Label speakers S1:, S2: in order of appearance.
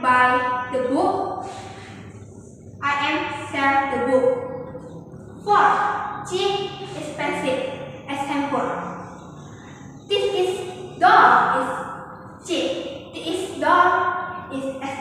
S1: buy the book. I am sell the book. 4. Cheap, expensive. Example. This is doll is cheap. This is doll is expensive.